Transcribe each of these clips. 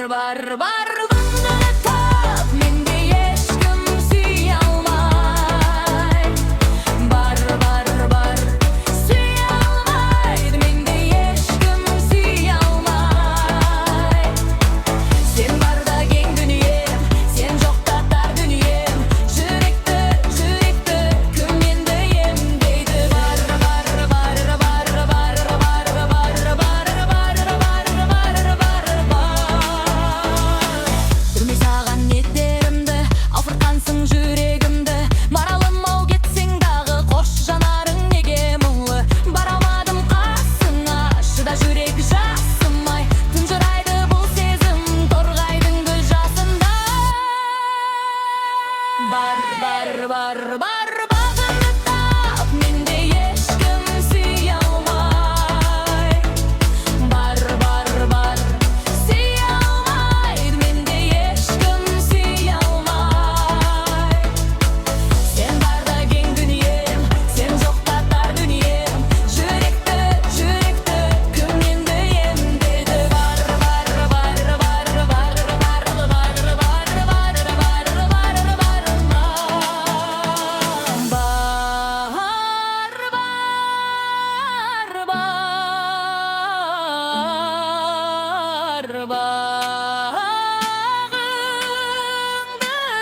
бар бағыңды тап, менде ешкім сүйе алмай. Бар сүйе алмайды, менде ешкім сүйе алмай. Сен барда кең дүнием, сен жоқта тар дүнием. Жүректі кім енді емдейді? Түрме саған неттерімді, алсырқансың жүрегімді. Маралым-ау кетсең дағы, қош жанарың неге мұңлы? Бара алмадым қасыңа, шыда жүрек жасымай. Тұнжырайды бұл сезім, торғайдың гүл жасындай. Бар бағыңды тап, менде ешкім сүйе алмай. Бар сүйе алмайды, менде ешкім сүйе алмай. Сен барда кең дүнием, сен жоқта тар дүнием. Жүректі кім енді емдейді? Бағыңды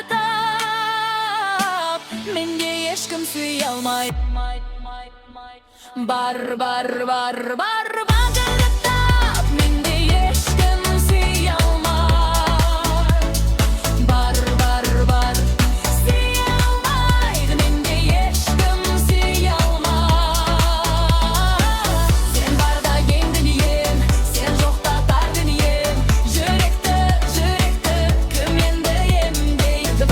тап, менде ешкім сүйе алмай. Бар бағыңды тап, менде ешкім сүйе алмай. Бар сүйе алмайды, менде ешкім сүйе алмай. Сен барда кең дүнием, сен жоқта тар дүнием. Жүректі кім енді емдейді?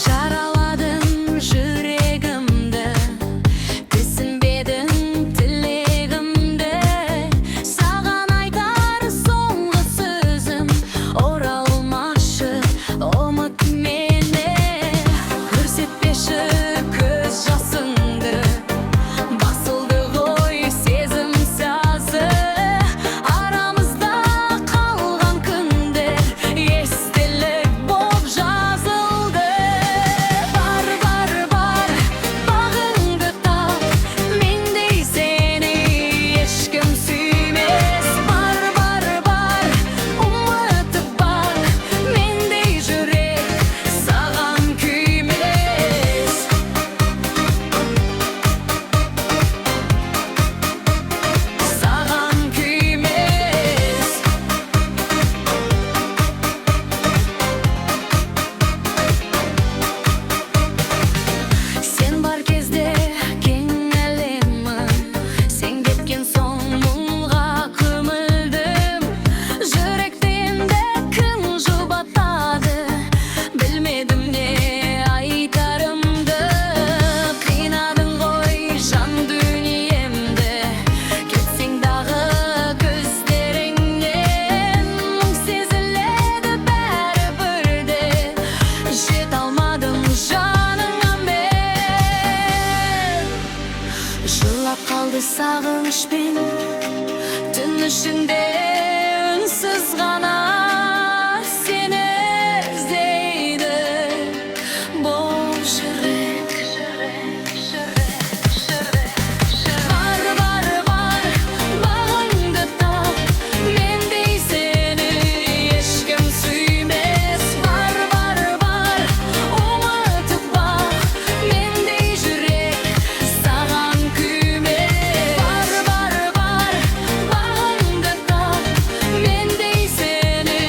Жараладың жүрегімді, түсінбедің тілегімді. Саған айтар соңғы сөзім, оралмашы ұмыт мені. Көрсетпеші көз жасыңды, басылды ғой сезім сазы. Арамызда қалған күндер естелік боп жазылды. Бар бағыңды тап, мендей сені ешкім сүймес. Бар ұмытып бақ, мендей жүрек саған күймес. Саған күймес. Сен бар кезде кең әлемім, сен кеткен соң мұңға көмілдім. Жүректі енді кім жұбатады, білмедім не айтарымды. Қинадың ғой жан дүниемді, кетсең дағы көздеріңнен. Мұң сезіледі бәрі бірде, жете алмадым жаныңа мен. Жылап қалды сағынышпен түн ішінде, үнсіз ғана сені іздейді бұл жүрек. Бар бағыңды тап, мендей сені ешкім сүймес. Бар ұмытып бақ, мендей жүрек саған күймес. Бар бағыңды тап, мендей сені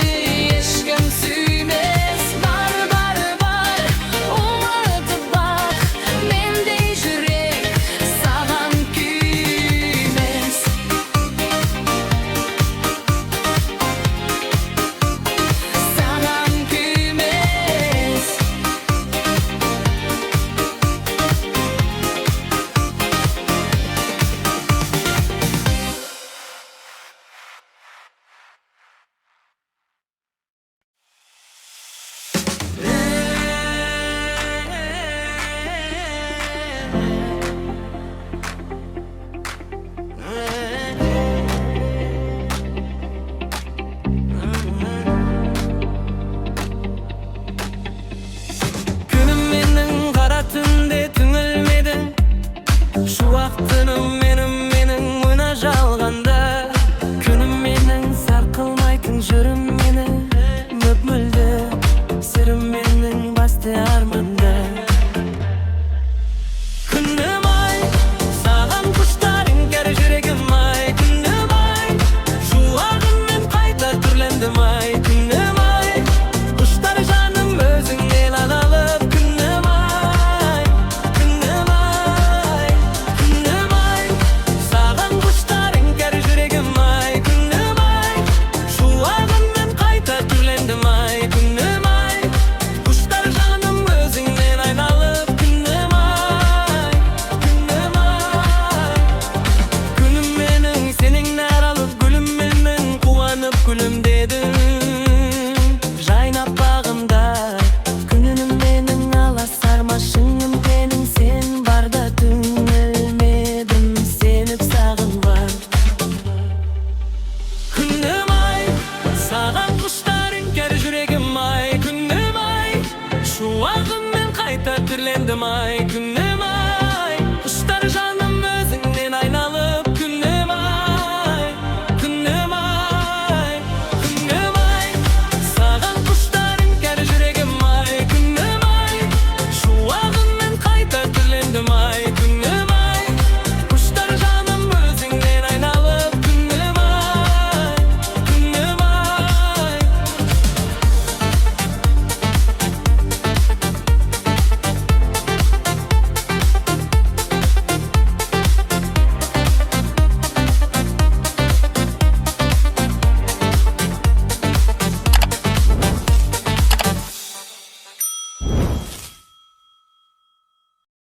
уақытты